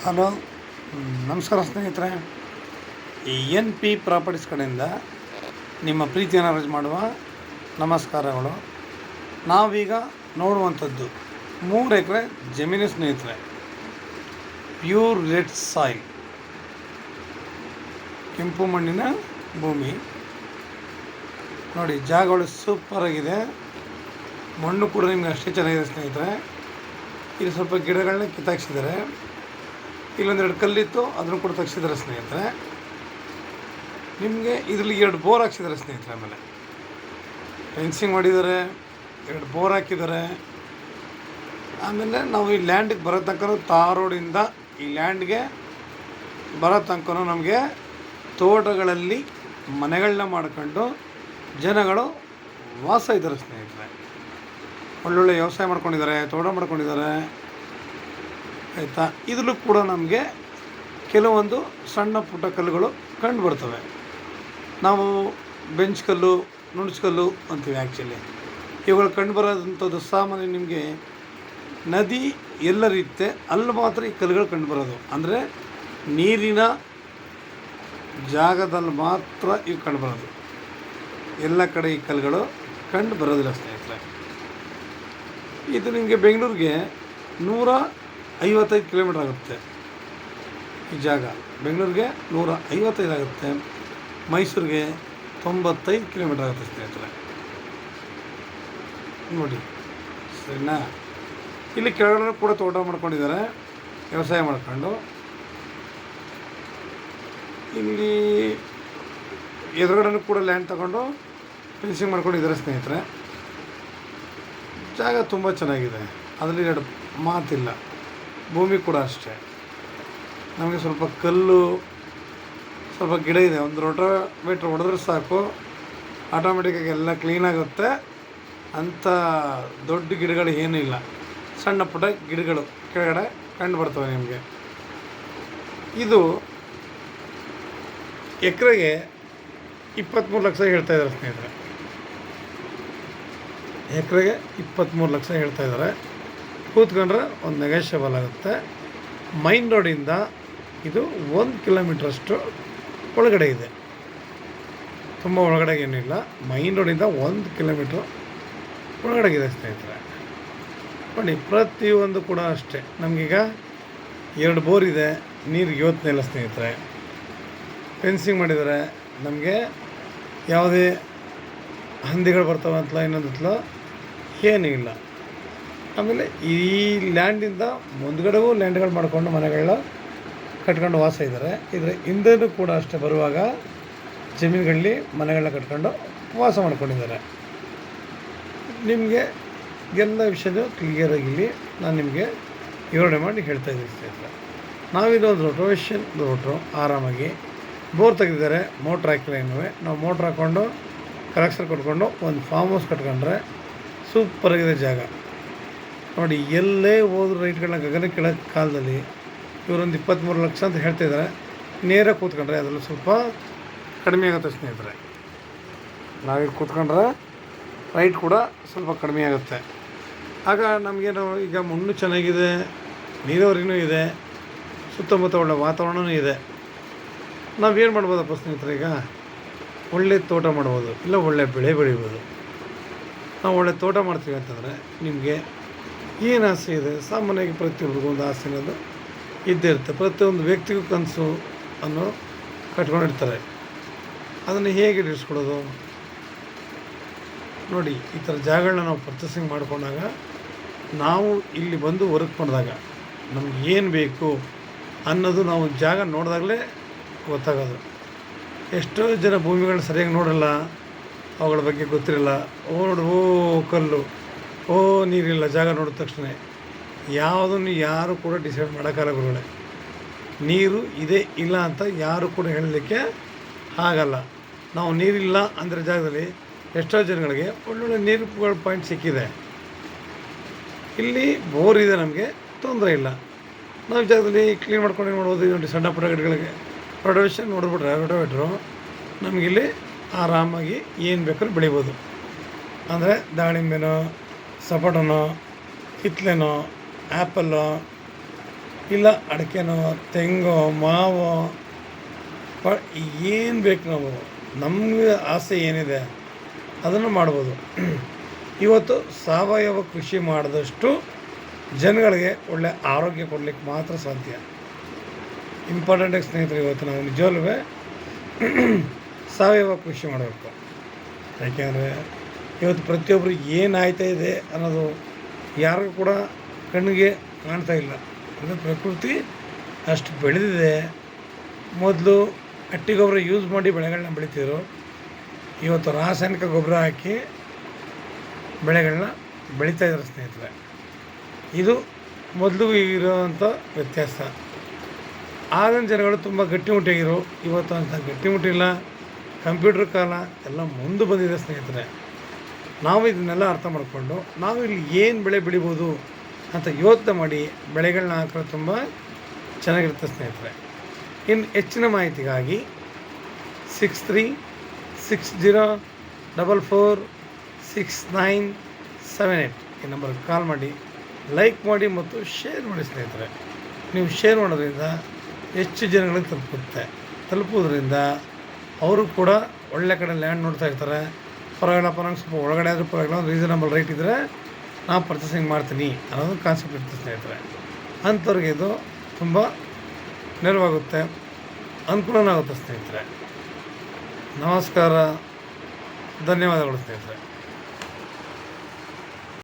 Hello, ನಮಸ್ಕಾರ ಸ್ನೇಹಿತರೆ. ಈ ಎನ್ ಪಿ ಪ್ರಾಪರ್ಟೀಸ್ ಕಡೆಯಿಂದ ನಿಮ್ಮ ಪ್ರೀತಿಯನ್ನು ಅರೇಂಜ್ ಮಾಡುವ ನಮಸ್ಕಾರಗಳು. ನಾವೀಗ ನೋಡುವಂಥದ್ದು 3 ಎಕರೆ ಜಮೀನು ಸ್ನೇಹಿತರೆ. ಪ್ಯೂರ್ ರೆಡ್ ಸಾಯಿಲ್, ಕೆಂಪು ಮಣ್ಣಿನ ಭೂಮಿ. ನೋಡಿ, ಜಾಗಗಳು ಸೂಪರಾಗಿದೆ. ಮಣ್ಣು ಕೂಡ ನಿಮಗೆ ಅಷ್ಟೇ ಚೆನ್ನಾಗಿದೆ ಸ್ನೇಹಿತರೆ. ಇಲ್ಲಿ ಸ್ವಲ್ಪ ಗಿಡಗಳನ್ನ ಕಿತ್ತಾಕ್ಸಿದ್ದಾರೆ. ಇಲ್ಲೊಂದೆರಡು ಕಲ್ಲಿತ್ತು, ಅದನ್ನು ಕೂಡ ತೆಗ್ಸಿದ್ದಾರೆ ಸ್ನೇಹಿತರೆ. ನಿಮಗೆ ಇದರಲ್ಲಿ 2 ಬೋರ್ ಹಾಕ್ಸಿದ್ದಾರೆ ಸ್ನೇಹಿತರೆ. ಆಮೇಲೆ ಫೆನ್ಸಿಂಗ್ ಮಾಡಿದ್ದಾರೆ, 2 ಬೋರ್ ಹಾಕಿದ್ದಾರೆ. ಆಮೇಲೆ ನಾವು ಈ ಲ್ಯಾಂಡಿಗೆ ಬರೋ ತನಕ ರೋಡಿಂದ ಈ ಲ್ಯಾಂಡ್ಗೆ ಬರೋ ತನಕ ನಮಗೆ ತೋಟಗಳಲ್ಲಿ ಮನೆಗಳನ್ನ ಮಾಡ್ಕೊಂಡು ಜನಗಳು ವಾಸ ಇದ್ದಾರೆ ಸ್ನೇಹಿತರೆ. ಒಳ್ಳೊಳ್ಳೆ ವ್ಯವಸಾಯ ಮಾಡ್ಕೊಂಡಿದ್ದಾರೆ, ತೋಟ ಮಾಡ್ಕೊಂಡಿದ್ದಾರೆ, ಆಯಿತಾ. ಇದರಲ್ಲೂ ಕೂಡ ನಮಗೆ ಕೆಲವೊಂದು ಸಣ್ಣ ಪುಟ್ಟ ಕಲ್ಲುಗಳು ಕಂಡು ಬರ್ತವೆ. ನಾವು ಬೆಂಚ್ ಕಲ್ಲು, ನುಣುಚು ಅಂತೀವಿ ಆ್ಯಕ್ಚುಲಿ. ಇವುಗಳು ಕಂಡು ಬರೋದಂಥದ್ದು ಸಾಮಾನ್ಯ ನಿಮಗೆ ನದಿ ಎಲ್ಲರಿರುತ್ತೆ ಅಲ್ಲಿ ಮಾತ್ರ ಈ ಕಲ್ಲುಗಳು ಕಂಡು ಬರೋದು. ಅಂದರೆ ನೀರಿನ ಜಾಗದಲ್ಲಿ ಮಾತ್ರ ಇವು ಕಂಡು ಬರೋದು. ಎಲ್ಲ ಕಡೆ ಈ ಕಲ್ಲುಗಳು ಕಂಡು ಬರೋದಿಲ್ಲ ಸ್ನೇಹಿತರೆ. ಇದು ನಿಮಗೆ ಬೆಂಗಳೂರಿಗೆ 155 ಕಿಲೋಮೀಟ್ರ್ ಆಗುತ್ತೆ ಈ ಜಾಗ. ಬೆಂಗಳೂರಿಗೆ 155 ಆಗುತ್ತೆ, ಮೈಸೂರಿಗೆ 95 ಕಿಲೋಮೀಟ್ರ್ ಆಗುತ್ತೆ ಸ್ನೇಹಿತರೆ. ನೋಡಿ, ಸರಿನಾ. ಇಲ್ಲಿ ಕೆಳಗಡೆ ಕೂಡ ತೋಟ ಮಾಡ್ಕೊಂಡಿದ್ದಾರೆ, ವ್ಯವಸಾಯ ಮಾಡ್ಕೊಂಡು. ಇಲ್ಲಿ ಎದುರುಗಡೆ ಕೂಡ ಲ್ಯಾಂಡ್ ತಗೊಂಡು ಫೆನ್ಸಿಂಗ್ ಮಾಡ್ಕೊಂಡಿದ್ದಾರೆ ಸ್ನೇಹಿತರೆ. ಜಾಗ ತುಂಬ ಚೆನ್ನಾಗಿದೆ, ಅದರಲ್ಲಿ 2 ಮಾತಿಲ್ಲ. ಭೂಮಿ ಕೂಡ ಅಷ್ಟೇ. ನಮಗೆ ಸ್ವಲ್ಪ ಕಲ್ಲು, ಸ್ವಲ್ಪ ಗಿಡ ಇದೆ. ಒಂದು ರೋಟೋವೇಟ್ರ್ ಹೊಡೆದ್ರೆ ಸಾಕು, ಆಟೋಮೆಟಿಕ್ಕಾಗಿ ಎಲ್ಲ ಕ್ಲೀನಾಗುತ್ತೆ. ಅಂಥ ದೊಡ್ಡ ಗಿಡಗಳು ಏನೂ ಇಲ್ಲ, ಸಣ್ಣ ಪುಟ್ಟ ಗಿಡಗಳು ಕೆಳಗಡೆ ಕಂಡು ಬರ್ತವೆ ನಿಮಗೆ. ಇದು ಎಕರೆಗೆ 23 ಲಕ್ಷ ಹೇಳ್ತಾಯಿದ್ದಾರೆ ಸ್ನೇಹಿತರೆ. ಎಕರೆಗೆ 23 ಲಕ್ಷ ಹೇಳ್ತಾಯಿದ್ದಾರೆ. ಕೂತ್ಕೊಂಡ್ರೆ ಒಂದು ನೆಗೋಷಿಯಬಲ್ ಆಗುತ್ತೆ. ಮೈನ್ ರೋಡಿಂದ ಇದು 1 ಕಿಲೋಮೀಟ್ರಷ್ಟು ಒಳಗಡೆ ಇದೆ, ತುಂಬ ಒಳಗಡೆ ಏನಿಲ್ಲ. ಮೈನ್ ರೋಡಿಂದ 1 ಕಿಲೋಮೀಟ್ರ್ ಒಳಗಡೆಗಿದೆ ಸ್ನೇಹಿತರೆ. ನೋಡಿ, ಪ್ರತಿಯೊಂದು ಕೂಡ ಅಷ್ಟೇ. ನಮಗೀಗ 2 ಬೋರ್ ಇದೆ, ನೀರಿಗೆ ಯೋಚನೆ ಇಲ್ಲ ಸ್ನೇಹಿತರೆ. ಫೆನ್ಸಿಂಗ್ ಮಾಡಿದ್ದಾರೆ. ನಮಗೆ ಯಾವುದೇ ಹಂದಿಗಳು ಬರ್ತವೆ ಅಂತಲೋ ಇನ್ನೊಂದತ್ಲೋ ಏನೂ ಇಲ್ಲ. ಆಮೇಲೆ ಈ ಲ್ಯಾಂಡಿಂದ ಮುಂದ್ಗಡೆಗೂ ಲ್ಯಾಂಡ್ಗಳು ಮಾಡಿಕೊಂಡು ಮನೆಗಳನ್ನ ಕಟ್ಕೊಂಡು ವಾಸ ಇದ್ದಾರೆ. ಇದರ ಹಿಂದೆನೂ ಕೂಡ ಅಷ್ಟೇ, ಬರುವಾಗ ಜಮೀನುಗಳಲ್ಲಿ ಮನೆಗಳನ್ನ ಕಟ್ಕೊಂಡು ವಾಸ ಮಾಡ್ಕೊಂಡಿದ್ದಾರೆ. ನಿಮಗೆ ಎಲ್ಲ ವಿಷಯನೂ ಕ್ಲಿಯರಾಗಿಲ್ಲಿ ನಾನು ನಿಮಗೆ ವಿವರಣೆ ಮಾಡಿ ಹೇಳ್ತಾಯಿದ್ದೀನಿ ಸ್ನೇಹಿತರೆ. ನಾವಿದೊಂದು ರೋಟೋವೇಷನ್ ರೋಟ್ರು ಆರಾಮಾಗಿ ಬೋರ್ ತೆಗೆದಿದ್ದಾರೆ, ಮೋಟ್ರ್ ಹಾಕಿಲ್ಲ ಇನ್ನೂ. ನಾವು ಮೋಟ್ರ್ ಹಾಕ್ಕೊಂಡು ಕಲೆಕ್ಷನ್ ಕೊಟ್ಕೊಂಡು ಒಂದು ಫಾರ್ಮ್ ಹೌಸ್ ಕಟ್ಕೊಂಡ್ರೆ ಸೂಪರಾಗಿದೆ ಜಾಗ. ನೋಡಿ, ಎಲ್ಲೇ ಹೋದ್ರು ರೈಟ್ಗಳನ್ನ ಗಗನ ಕೆಳ ಕಾಲದಲ್ಲಿ ಇವರೊಂದು 23 ಲಕ್ಷ ಅಂತ ಹೇಳ್ತಾಯಿದ್ದಾರೆ. ನೇರ ಕೂತ್ಕೊಂಡ್ರೆ ಅದರಲ್ಲಿ ಸ್ವಲ್ಪ ಕಡಿಮೆ ಆಗುತ್ತೆ ಸ್ನೇಹಿತರೆ. ನಾವೀಗ ಕೂತ್ಕೊಂಡ್ರೆ ರೈಟ್ ಕೂಡ ಸ್ವಲ್ಪ ಕಡಿಮೆ ಆಗುತ್ತೆ. ಆಗ ನಮಗೇನು, ಈಗ ಮಣ್ಣು ಚೆನ್ನಾಗಿದೆ, ನೀರಾವರಿನೂ ಇದೆ, ಸುತ್ತಮುತ್ತ ಒಳ್ಳೆ ವಾತಾವರಣವೂ ಇದೆ. ನಾವೇನು ಮಾಡ್ಬೋದಪ್ಪ ಸ್ನೇಹಿತರೆ, ಈಗ ಒಳ್ಳೆ ತೋಟ ಮಾಡ್ಬೋದು, ಇಲ್ಲ ಒಳ್ಳೆ ಬೆಳೆ ಬೆಳಿಬೋದು. ನಾವು ಒಳ್ಳೆ ತೋಟ ಮಾಡ್ತೀವಿ ಅಂತಂದರೆ ನಿಮಗೆ ಏನು ಆಸೆ ಇದೆ? ಸಾಮಾನ್ಯವಾಗಿ ಪ್ರತಿಯೊಬ್ಬರಿಗೂ ಒಂದು ಆಸೆ ಅನ್ನೋದು ಇದ್ದೇ ಇರುತ್ತೆ. ಪ್ರತಿಯೊಂದು ವ್ಯಕ್ತಿಗೂ ಕನಸು ಅನ್ನೋ ಕಟ್ಕೊಂಡಿರ್ತಾರೆ. ಅದನ್ನು ಹೇಗೆ ಇಡಿಸ್ಕೊಡೋದು? ನೋಡಿ, ಈ ಥರ ಜಾಗಗಳನ್ನ ನಾವು ಪರ್ಚೇಸಿಂಗ್ ಮಾಡ್ಕೊಂಡಾಗ, ನಾವು ಇಲ್ಲಿ ಬಂದು ವರ್ಕ್ ಮಾಡಿದಾಗ ನಮ್ಗೆ ಏನು ಬೇಕು ಅನ್ನೋದು ನಾವು ಜಾಗ ನೋಡಿದಾಗಲೇ ಗೊತ್ತಾಗೋದು. ಎಷ್ಟೋ ಜನ ಭೂಮಿಗಳನ್ನ ಸರಿಯಾಗಿ ನೋಡಲ್ಲ, ಅವುಗಳ ಬಗ್ಗೆ ಗೊತ್ತಿರಲ್ಲ. ನೋಡು, ಕಲ್ಲು, ನೀರಿಲ್ಲ, ಜಾಗ ನೋಡಿದ ತಕ್ಷಣ ಯಾವುದನ್ನು ಯಾರು ಕೂಡ ಡಿಸೈಡ್ ಮಾಡೋಕ್ಕಾಗಲ್ಲ ಗುರುಗಳೇ. ನೀರು ಇದೆ ಇಲ್ಲ ಅಂತ ಯಾರು ಕೂಡ ಹೇಳಲಿಕ್ಕೆ ಆಗಲ್ಲ. ನಾವು ನೀರಿಲ್ಲ ಅಂದರೆ ಜಾಗದಲ್ಲಿ ಎಷ್ಟೋ ಜನಗಳಿಗೆ ಒಳ್ಳೊಳ್ಳೆ ನೀರುಗಳ ಪಾಯಿಂಟ್ ಸಿಕ್ಕಿದೆ. ಇಲ್ಲಿ ಬೋರ್ ಇದೆ, ನಮಗೆ ತೊಂದರೆ ಇಲ್ಲ. ನಾವು ಜಾಗದಲ್ಲಿ ಕ್ಲೀನ್ ಮಾಡ್ಕೊಂಡು ಏನು ಮಾಡ್ಬೋದು? ನೋಡಿ, ಸಣ್ಣ ಪುಟ್ಟ ಗಿಡಗಳಿಗೆ ರೋಟೋವೇಷನ್ ನೋಡಿಬಿಟ್ರೆ ರೋಟೋವೇಟ್ರು ನಮಗಿಲ್ಲಿ ಆರಾಮಾಗಿ ಏನು ಬೇಕಾದ್ರೂ ಬೆಳಿಬೋದು. ಅಂದರೆ ದಾಳಿಂಬೆನೋ, ಸಪೋಟನೋ, ಕಿತ್ಲೆನೋ, ಆ್ಯಪಲ್ಲು, ಇಲ್ಲ ಅಡಿಕೆನೋ ತೆಂಗೋ ಮಾವೋ ಏನು ಬೇಕು ನಾವು ನಮಗೆ ಆಸೆ ಏನಿದೆ ಅದನ್ನು ಮಾಡ್ಬೋದು. ಇವತ್ತು ಸಾವಯವ ಕೃಷಿ ಮಾಡಿದಷ್ಟು ಜನಗಳಿಗೆ ಒಳ್ಳೆಯ ಆರೋಗ್ಯ ಕೊಡಲಿಕ್ಕೆ ಮಾತ್ರ ಸಾಧ್ಯ. ಇಂಪಾರ್ಟೆಂಟಾಗಿ ಸ್ನೇಹಿತರೆ, ಇವತ್ತು ನಾವು ನಿಜವಲ್ಲೂ ಸಾವಯವ ಕೃಷಿ ಮಾಡಬೇಕು. ಯಾಕೆಂದರೆ ಇವತ್ತು ಪ್ರತಿಯೊಬ್ಬರು ಏನಾಯ್ತಾ ಇದೆ ಅನ್ನೋದು ಯಾರಿಗೂ ಕೂಡ ಕಣ್ಣಿಗೆ ಕಾಣ್ತಾ ಇಲ್ಲ. ಅಂದರೆ ಪ್ರಕೃತಿ ಅಷ್ಟು ಬೆಳೆದಿದೆ. ಮೊದಲು ಹಟ್ಟಿ ಗೊಬ್ಬರ ಯೂಸ್ ಮಾಡಿ ಬೆಳೆಗಳನ್ನ ಬೆಳಿತಿದ್ರು. ಇವತ್ತು ರಾಸಾಯನಿಕ ಗೊಬ್ಬರ ಹಾಕಿ ಬೆಳೆಗಳನ್ನ ಬೆಳೀತಾಯಿದ್ದಾರೆ ಸ್ನೇಹಿತರೆ. ಇದು ಮೊದಲು ಇರೋವಂಥ ವ್ಯತ್ಯಾಸ. ಆಗಿನ ಜನಗಳು ತುಂಬ ಗಟ್ಟಿಮುಟ್ಟಿಯಾಗಿರು. ಇವತ್ತು ಅಂತ ಗಟ್ಟಿಮುಟ್ಟಿಲ್ಲ. ಕಂಪ್ಯೂಟ್ರ್ ಕಾಲ ಎಲ್ಲ ಮುಂದೆ ಬಂದಿದೆ ಸ್ನೇಹಿತರೆ. ನಾವು ಇದನ್ನೆಲ್ಲ ಅರ್ಥ ಮಾಡಿಕೊಂಡು ನಾವು ಇಲ್ಲಿ ಏನು ಬೆಳೆ ಬೆಳಿಬೋದು ಅಂತ ಯೋಚನೆ ಮಾಡಿ ಬೆಳೆಗಳನ್ನ ಹಾಕಿದ್ರೆ ತುಂಬ ಚೆನ್ನಾಗಿರುತ್ತೆ ಸ್ನೇಹಿತರೆ. ಇನ್ನು ಹೆಚ್ಚಿನ ಮಾಹಿತಿಗಾಗಿ 6360446978 ಈ ನಂಬರ್ಗೆ ಕಾಲ್ ಮಾಡಿ, ಲೈಕ್ ಮಾಡಿ ಮತ್ತು ಶೇರ್ ಮಾಡಿ ಸ್ನೇಹಿತರೆ. ನೀವು ಶೇರ್ ಮಾಡೋದ್ರಿಂದ ಹೆಚ್ಚು ಜನಗಳಿಗೆ ತಲುಪೋದ್ರಿಂದ ಅವರು ಕೂಡ ಒಳ್ಳೆ ಕಡೆ ಲ್ಯಾಂಡ್ ನೋಡ್ತಾ ಇರ್ತಾರೆ. ಪರವಾಗಿಲ್ಲಪ್ಪ, ನಂಗೆ ಸ್ವಲ್ಪ ಒಳಗಡೆ ಆದರೂ ಪರವಾಗಿಲ್ಲ, ಒಂದು ರೀಸನಬಲ್ ರೇಟ್ ಇದ್ದರೆ ನಾನು ಪರ್ಚೇಸಿಂಗ್ ಮಾಡ್ತೀನಿ ಅನ್ನೋದು ಕಾನ್ಸೆಪ್ಟ್ ಇರ್ತದೆ ಸ್ನೇಹಿತರೆ. ಅಂಥವ್ರಿಗೆ ಇದು ತುಂಬ ನೆರವಾಗುತ್ತೆ, ಅನುಕೂಲನಾಗುತ್ತೆ ಸ್ನೇಹಿತರೆ. ನಮಸ್ಕಾರ, ಧನ್ಯವಾದಗಳು ಸ್ನೇಹಿತರೆ.